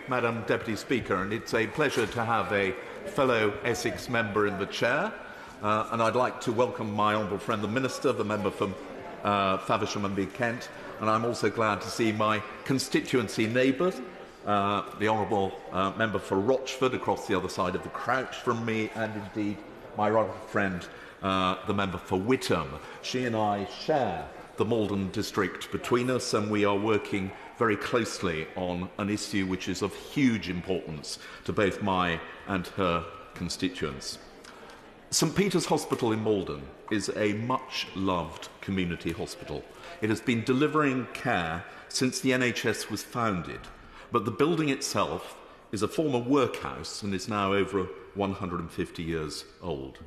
Madam Deputy Speaker, and it's a pleasure to have a fellow Essex member in the chair. And I'd like to welcome my honourable friend, the Minister, the member from Faversham and Big Kent, and I'm also glad to see my constituency neighbours, the honourable member for Rochford across the other side of the Crouch from me, and indeed my right friend, the member for Witham. She and I share the Maldon district between us, and we are working very closely on an issue which is of huge importance to both my and her constituents. St Peter's Hospital in Maldon is a much-loved community hospital. It has been delivering care since the NHS was founded, but the building itself is a former workhouse and is now over 150 years old.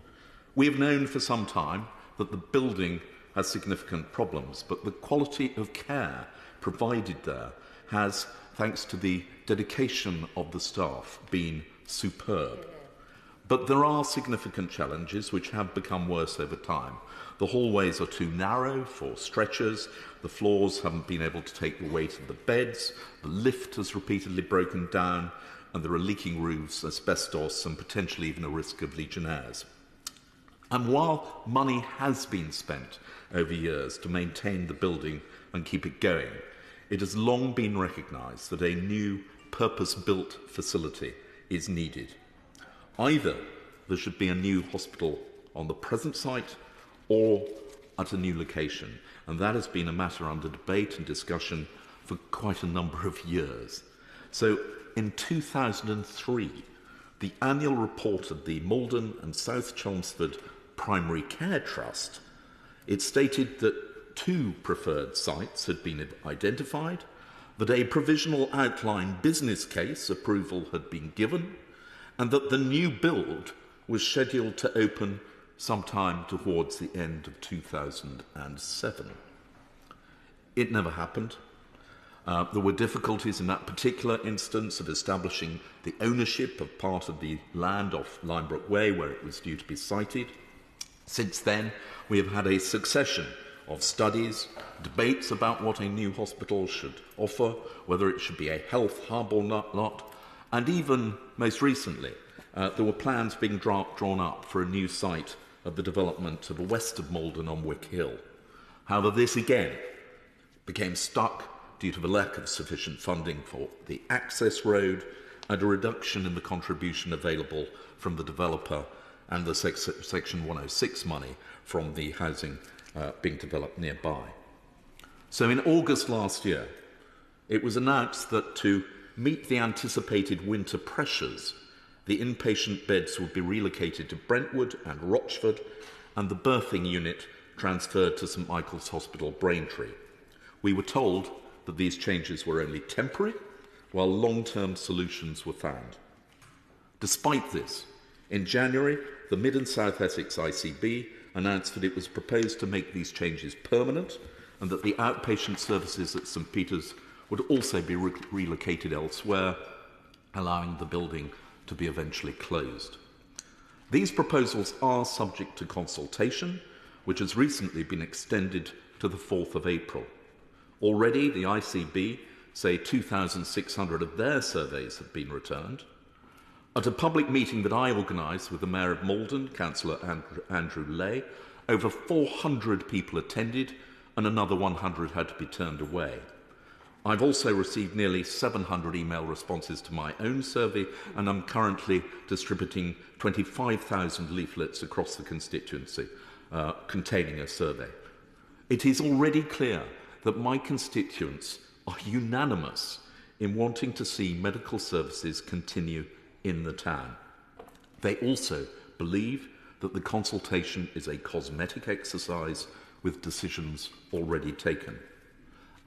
We have known for some time that the building has significant problems, but the quality of care provided there has, thanks to the dedication of the staff, been superb. But there are significant challenges which have become worse over time. The hallways are too narrow for stretchers, the floors haven't been able to take the weight of the beds, the lift has repeatedly broken down, and there are leaking roofs, asbestos, and potentially even a risk of legionnaires. And while money has been spent over years to maintain the building and keep it going, it has long been recognised that a new purpose-built facility is needed. Either there should be a new hospital on the present site or at a new location, and that has been a matter under debate and discussion for quite a number of years. So in 2003, the annual report of the Maldon and South Chelmsford Primary Care Trust, it stated that 2 preferred sites had been identified, that a provisional outline business case approval had been given, and that the new build was scheduled to open sometime towards the end of 2007. It never happened. There were difficulties in that particular instance of establishing the ownership of part of the land off Linebrook Way where it was due to be sited. Since then, we have had a succession of studies, debates about what a new hospital should offer, whether it should be a health hub or not, and even most recently, there were plans being drawn up for a new site of the development of the west of Maldon on Wick Hill. However, this again became stuck due to the lack of sufficient funding for the access road and a reduction in the contribution available from the developer and the Section 106 money from the housing being developed nearby. So in August last year, it was announced that to meet the anticipated winter pressures, the inpatient beds would be relocated to Brentwood and Rochford, and the birthing unit transferred to St Michael's Hospital, Braintree. We were told that these changes were only temporary, while long-term solutions were found. Despite this, in January, the Mid and South Essex ICB announced that it was proposed to make these changes permanent and that the outpatient services at St Peter's would also be relocated elsewhere, allowing the building to be eventually closed. These proposals are subject to consultation, which has recently been extended to the 4th of April. Already, the ICB say 2,600 of their surveys have been returned. At a public meeting that I organised with the Mayor of Maldon, Councillor Andrew Lay, over 400 people attended and another 100 had to be turned away. I've also received nearly 700 email responses to my own survey, and I'm currently distributing 25,000 leaflets across the constituency containing a survey. It is already clear that my constituents are unanimous in wanting to see medical services continue in the town. They also believe that the consultation is a cosmetic exercise with decisions already taken.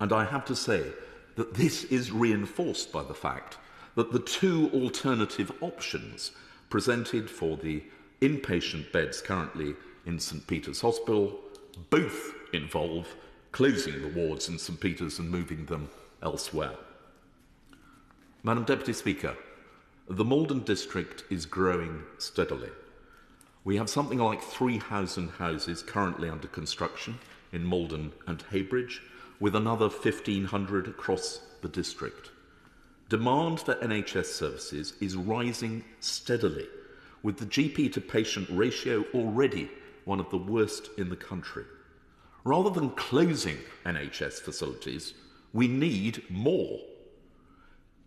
And I have to say that this is reinforced by the fact that the 2 alternative options presented for the inpatient beds currently in St Peter's Hospital both involve closing the wards in St Peter's and moving them elsewhere. Madam Deputy Speaker, the Maldon district is growing steadily. We have something like 3,000 houses currently under construction in Maldon and Heybridge, with another 1,500 across the district. Demand for NHS services is rising steadily, with the GP to patient ratio already one of the worst in the country. Rather than closing NHS facilities, we need more.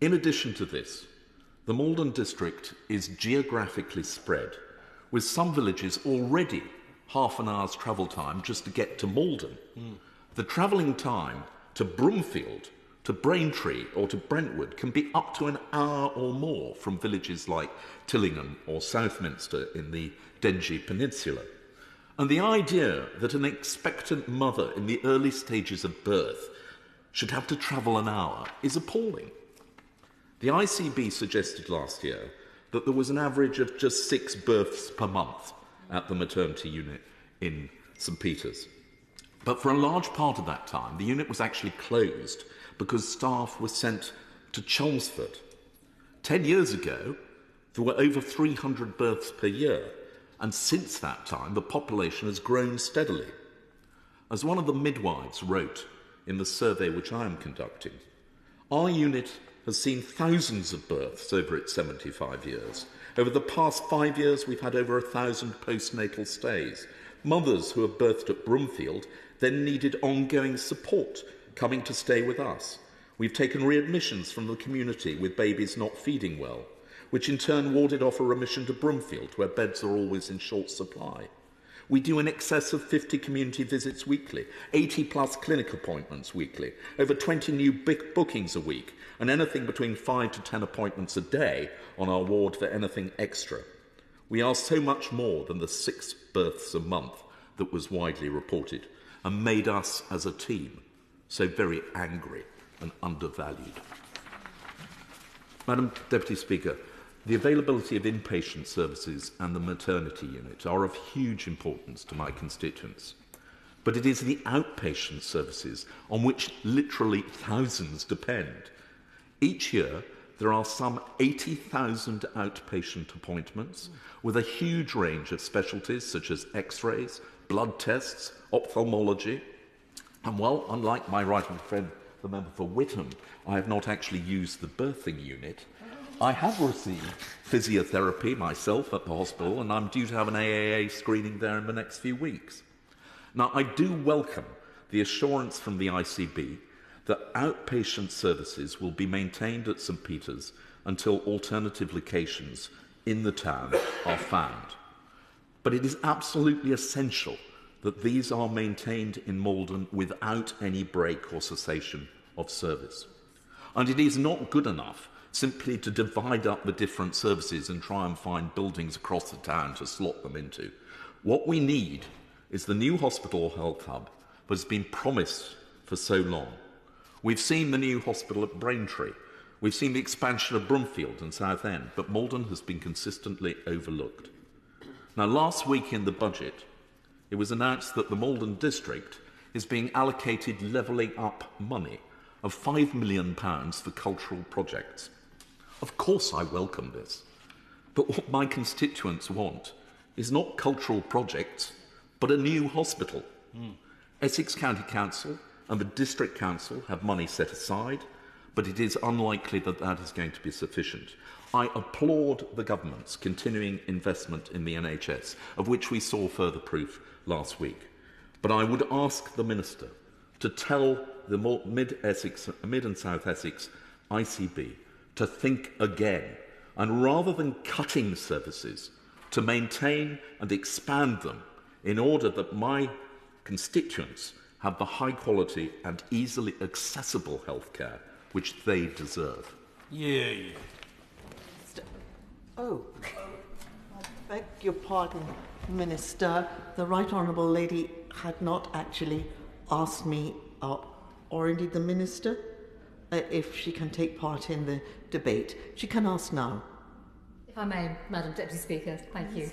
In addition to this, the Maldon district is geographically spread, with some villages already half an hour's travel time just to get to Maldon. The travelling time to Broomfield, to Braintree or to Brentwood can be up to an hour or more from villages like Tillingham or Southminster in the Dengie Peninsula. And the idea that an expectant mother in the early stages of birth should have to travel an hour is appalling. The ICB suggested last year that there was an average of just 6 births per month at the maternity unit in St Peter's. But for a large part of that time, the unit was actually closed because staff were sent to Chelmsford. 10 years ago, there were over 300 births per year, and since that time, the population has grown steadily. As one of the midwives wrote in the survey which I am conducting, our unit has seen thousands of births over its 75 years. Over the past 5 years, we've had over 1,000 postnatal stays. Mothers who have birthed at Broomfield then needed ongoing support coming to stay with us. We've taken readmissions from the community with babies not feeding well, which in turn warded off a remission to Broomfield, where beds are always in short supply. We do in excess of 50 community visits weekly, 80 plus clinic appointments weekly, over 20 new bookings a week, and anything between 5 to 10 appointments a day on our ward for anything extra. We are so much more than the 6 births a month that was widely reported, and made us as a team so very angry and undervalued. Madam Deputy Speaker, the availability of inpatient services and the maternity unit are of huge importance to my constituents. But it is the outpatient services on which literally thousands depend. Each year, there are some 80,000 outpatient appointments with a huge range of specialties such as x-rays, blood tests, ophthalmology. And while, unlike my right hand friend, the member for Witham, I have not actually used the birthing unit, I have received physiotherapy myself at the hospital, and I'm due to have an AAA screening there in the next few weeks. Now, I do welcome the assurance from the ICB that outpatient services will be maintained at St Peter's until alternative locations in the town are found. But it is absolutely essential that these are maintained in Maldon without any break or cessation of service. And it is not good enough simply to divide up the different services and try and find buildings across the town to slot them into. What we need is the new hospital health hub that has been promised for so long. We've seen the new hospital at Braintree. We've seen the expansion of Broomfield and Southend, but Maldon has been consistently overlooked. Now, last week in the budget, it was announced that the Maldon district is being allocated levelling up money of £5 million for cultural projects. Of course I welcome this, but what my constituents want is not cultural projects, but a new hospital. Essex County Council and the District Council have money set aside, but it is unlikely that that is going to be sufficient. I applaud the government's continuing investment in the NHS, of which we saw further proof last week. But I would ask the Minister to tell the Mid and South Essex ICB to think again, and rather than cutting services, to maintain and expand them in order that my constituents have the high quality and easily accessible healthcare which they deserve. Yeah. Oh, I beg your pardon, Minister. The Right Honourable Lady had not actually asked me, or indeed the Minister, if she can take part in the debate. She can ask now. If I may, Madam Deputy Speaker, thank you.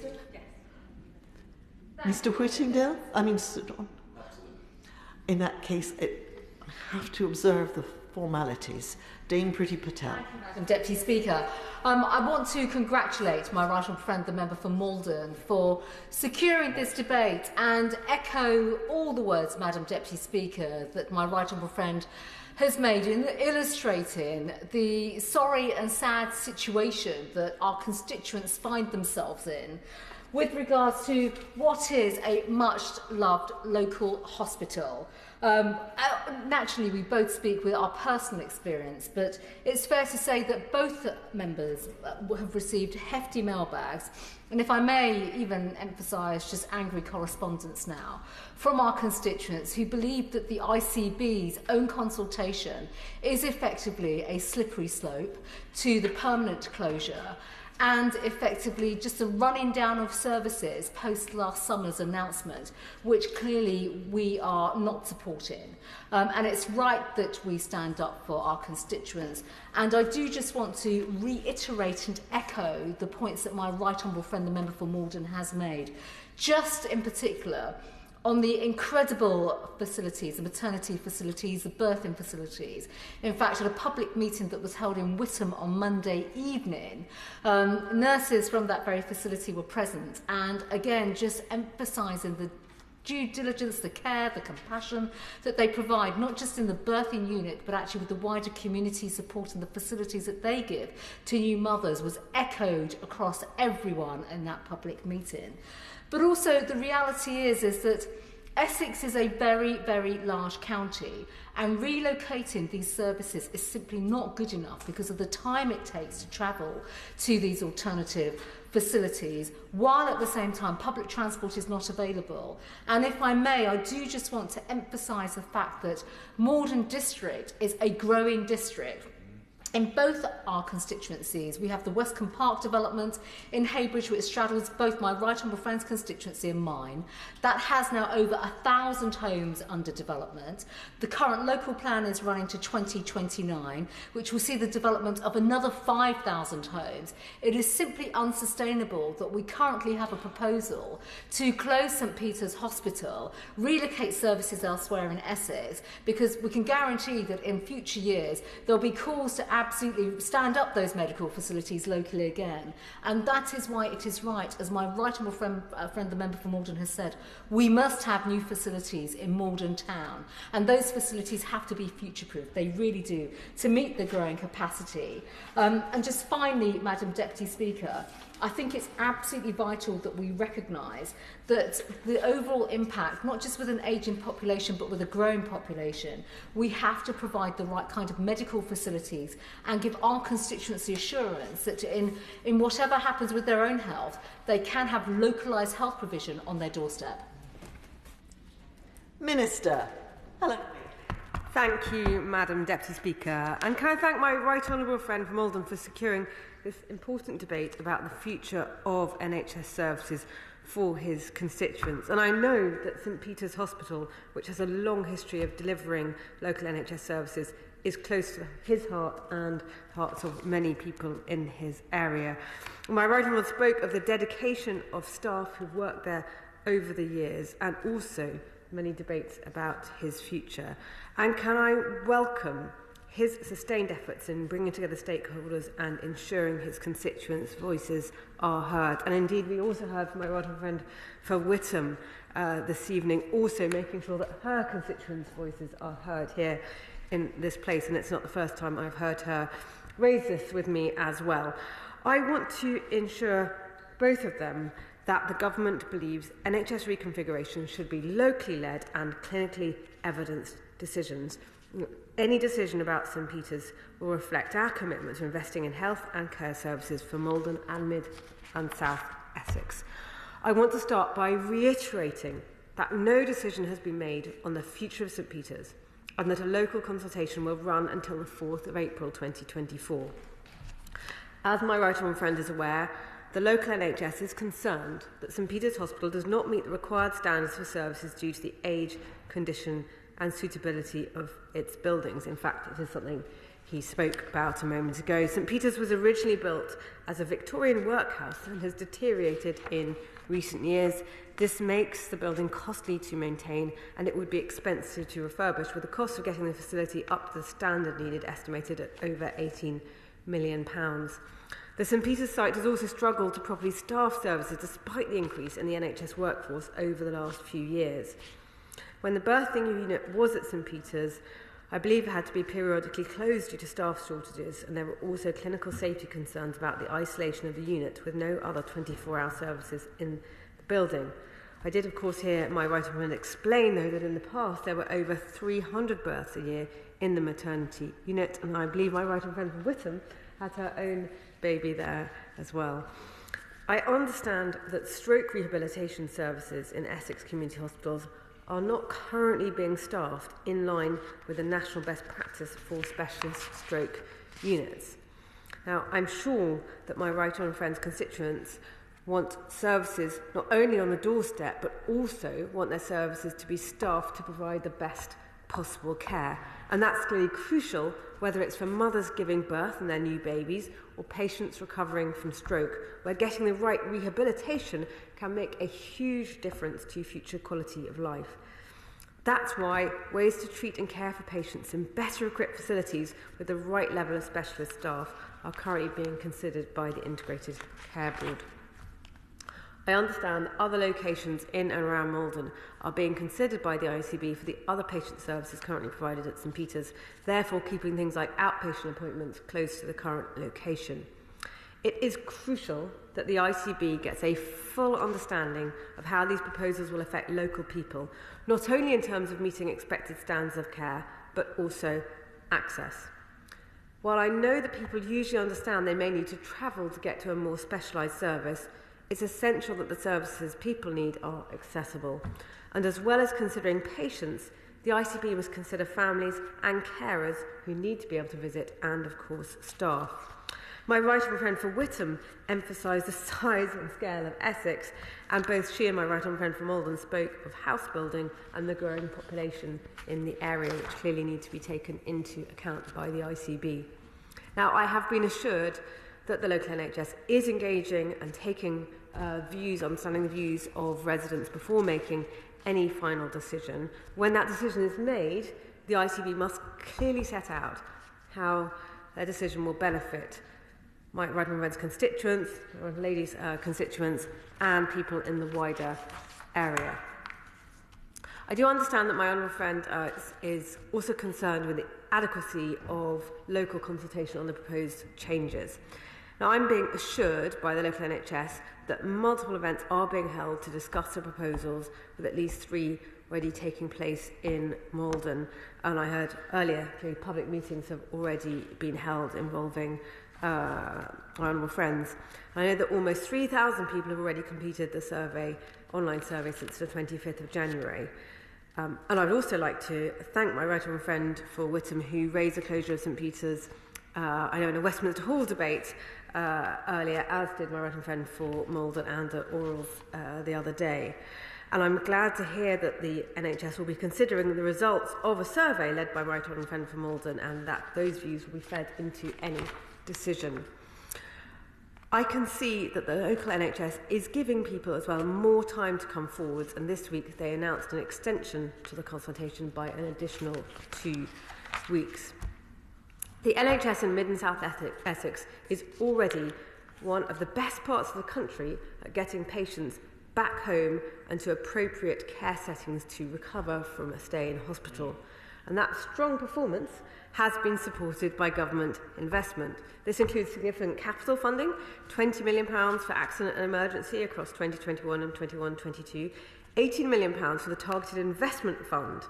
Yes. Mr. Whittingdale? Sit on. In that case, I have to observe the formalities. Dame Priti Patel. Thank you, Madam Deputy Speaker. I want to congratulate my right honourable friend, the member for Maldon, for securing this debate and echo all the words, Madam Deputy Speaker, that my right honourable friend has made in illustrating the sorry and sad situation that our constituents find themselves in with regards to what is a much-loved local hospital. Naturally, we both speak with our personal experience, but it's fair to say that both members have received hefty mailbags, and if I may even emphasise just angry correspondence now, from our constituents who believe that the ICB's own consultation is effectively a slippery slope to the permanent closure and effectively just a running down of services post last summer's announcement, which clearly we are not supporting. And it's right that we stand up for our constituents. And I do just want to reiterate and echo the points that my right honourable friend, the member for Maldon, has made. Just in particular, on the incredible facilities, the maternity facilities, the birthing facilities. In fact, at a public meeting that was held in Witham on Monday evening, nurses from that very facility were present, and again, just emphasising the due diligence, the care, the compassion that they provide, not just in the birthing unit, but actually with the wider community support and the facilities that they give to new mothers, was echoed across everyone in that public meeting. But also the reality is that Essex is a very, very large county, and relocating these services is simply not good enough because of the time it takes to travel to these alternative facilities, while at the same time public transport is not available. And if I may, I do just want to emphasise the fact that Maldon District is a growing district. In both our constituencies, we have the Westcombe Park development in Heybridge, which straddles both my right honourable friend's constituency and mine. That has now over 1,000 homes under development. The current local plan is running to 2029, which will see the development of another 5,000 homes. It is simply unsustainable that we currently have a proposal to close St Peter's Hospital, relocate services elsewhere in Essex, because we can guarantee that in future years there'll be calls to absolutely stand up those medical facilities locally again. And that is why it is right, as my right honourable friend, the member for Maldon, has said, we must have new facilities in Maldon town. And those facilities have to be future-proof. They really do, to meet the growing capacity. And just finally, Madam Deputy Speaker, I think it's absolutely vital that we recognise that the overall impact, not just with an ageing population, but with a growing population, we have to provide the right kind of medical facilities and give our constituency assurance that in whatever happens with their own health, they can have localised health provision on their doorstep. Minister. Helen. Thank you, Madam Deputy Speaker. And can I thank my right honourable friend from Maldon for securing this important debate about the future of NHS services for his constituents. And I know that St Peter's Hospital, which has a long history of delivering local NHS services, is close to his heart and hearts of many people in his area. My right honourable spoke of the dedication of staff who've worked there over the years, and also many debates about his future. And can I welcome his sustained efforts in bringing together stakeholders and ensuring his constituents' voices are heard. And indeed, we also heard from my right honourable friend for Witham this evening, also making sure that her constituents' voices are heard here in this place. And it's not the first time I've heard her raise this with me as well. I want to ensure, both of them, that the government believes NHS reconfiguration should be locally led and clinically evidenced decisions. Any decision about St Peter's will reflect our commitment to investing in health and care services for Maldon and Mid and South Essex. I want to start by reiterating that no decision has been made on the future of St Peter's and that a local consultation will run until the 4th of April 2024. As my right honourable friend is aware, the local NHS is concerned that St Peter's Hospital does not meet the required standards for services due to the age, condition and suitability of its buildings. In fact, it is something he spoke about a moment ago. St Peter's was originally built as a Victorian workhouse and has deteriorated in recent years. This makes the building costly to maintain, and it would be expensive to refurbish, with the cost of getting the facility up to the standard needed estimated at over £18 million. The St Peter's site has also struggled to properly staff services despite the increase in the NHS workforce over the last few years. When the birthing unit was at St Peter's, I believe it had to be periodically closed due to staff shortages, and there were also clinical safety concerns about the isolation of the unit with no other 24-hour services in the building. I did, of course, hear my right honourable friend explain, though, that in the past there were over 300 births a year in the maternity unit, and I believe my right honourable friend from Witham had her own baby there as well. I understand that stroke rehabilitation services in Essex community hospitals are not currently being staffed in line with the national best practice for specialist stroke units. Now, I'm sure that my right honourable friend's constituents want services not only on the doorstep, but also want their services to be staffed to provide the best possible care. And that's clearly crucial, whether it's for mothers giving birth and their new babies or patients recovering from stroke, where getting the right rehabilitation can make a huge difference to future quality of life. That's why ways to treat and care for patients in better equipped facilities with the right level of specialist staff are currently being considered by the Integrated Care Board. I understand that other locations in and around Maldon are being considered by the ICB for the other patient services currently provided at St Peter's, therefore keeping things like outpatient appointments close to the current location. It is crucial that the ICB gets a full understanding of how these proposals will affect local people, not only in terms of meeting expected standards of care, but also access. While I know that people usually understand they may need to travel to get to a more specialised service, it's essential that the services people need are accessible. And as well as considering patients, the ICB must consider families and carers who need to be able to visit, and of course staff. My right honourable friend for Witham emphasised the size and scale of Essex, and both she and my right honourable friend from Maldon spoke of house building and the growing population in the area, which clearly need to be taken into account by the ICB. Now, I have been assured that the local NHS is engaging and taking understanding the views of residents before making any final decision. When that decision is made, the ICB must clearly set out how their decision will benefit my right honourable friend's constituents, ladies' constituents, and people in the wider area. I do understand that my honourable friend is also concerned with the adequacy of local consultation on the proposed changes. Now, I'm being assured by the local NHS that multiple events are being held to discuss the proposals, with at least 3 already taking place in Maldon. And I heard earlier, public meetings have already been held involving my honourable friends. I know that almost 3,000 people have already completed the online survey since the 25th of January. And I'd also like to thank my right honourable friend for Witham, who raised the closure of St Peter's, I know in a Westminster Hall debate earlier, as did my right honourable friend for Maldon and at orals the other day. And I'm glad to hear that the NHS will be considering the results of a survey led by my right honourable friend for Maldon, and that those views will be fed into any decision. I can see that the local NHS is giving people as well more time to come forwards, and this week they announced an extension to the consultation by an additional 2 weeks. The NHS in Mid and South Essex is already one of the best parts of the country at getting patients back home and to appropriate care settings to recover from a stay in hospital. And that strong performance has been supported by government investment. This includes significant capital funding, £20 million for accident and emergency across 2021 and 21-22, £18 million for the targeted investment fund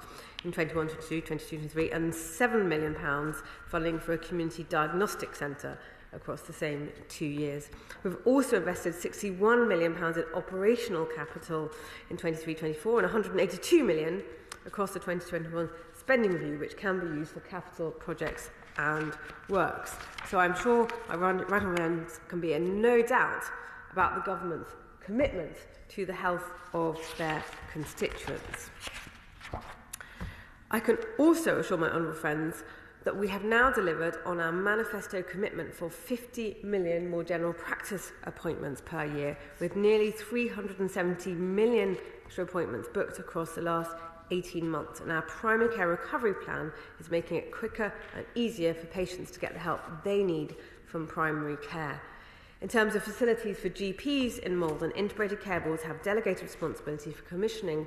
in 21-22, 22-23, and £7 million funding for a community diagnostic centre across the same 2 years. We've also invested £61 million in operational capital in 23-24 and £182 million across the 2021 spending review, which can be used for capital projects and works. So I'm sure my right honourable friends can be in no doubt about the government's commitment to the health of their constituents. I can also assure my honourable friends that we have now delivered on our manifesto commitment for 50 million more general practice appointments per year, with nearly 370 million extra appointments booked across the last 18 months. And our primary care recovery plan is making it quicker and easier for patients to get the help they need from primary care. In terms of facilities for GPs in Maldon, integrated care boards have delegated responsibility for commissioning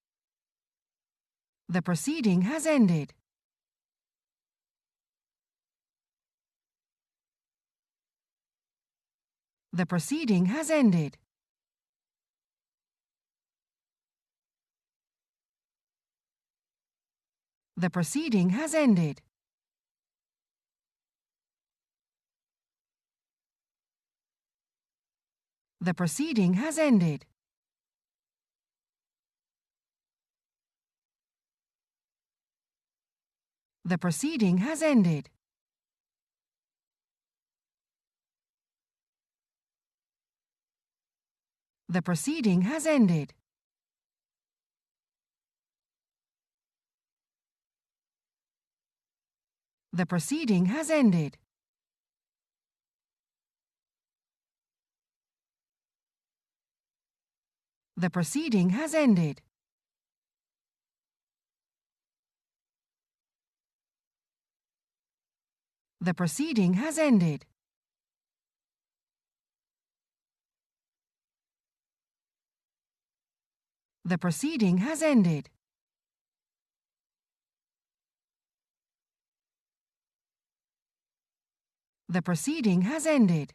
The proceeding has ended. The proceeding has ended. The proceeding has ended. The proceeding has ended. The proceeding has ended. The proceeding has ended. The proceeding has ended. The proceeding has ended. The proceeding has ended. The proceeding has ended. The proceeding has ended.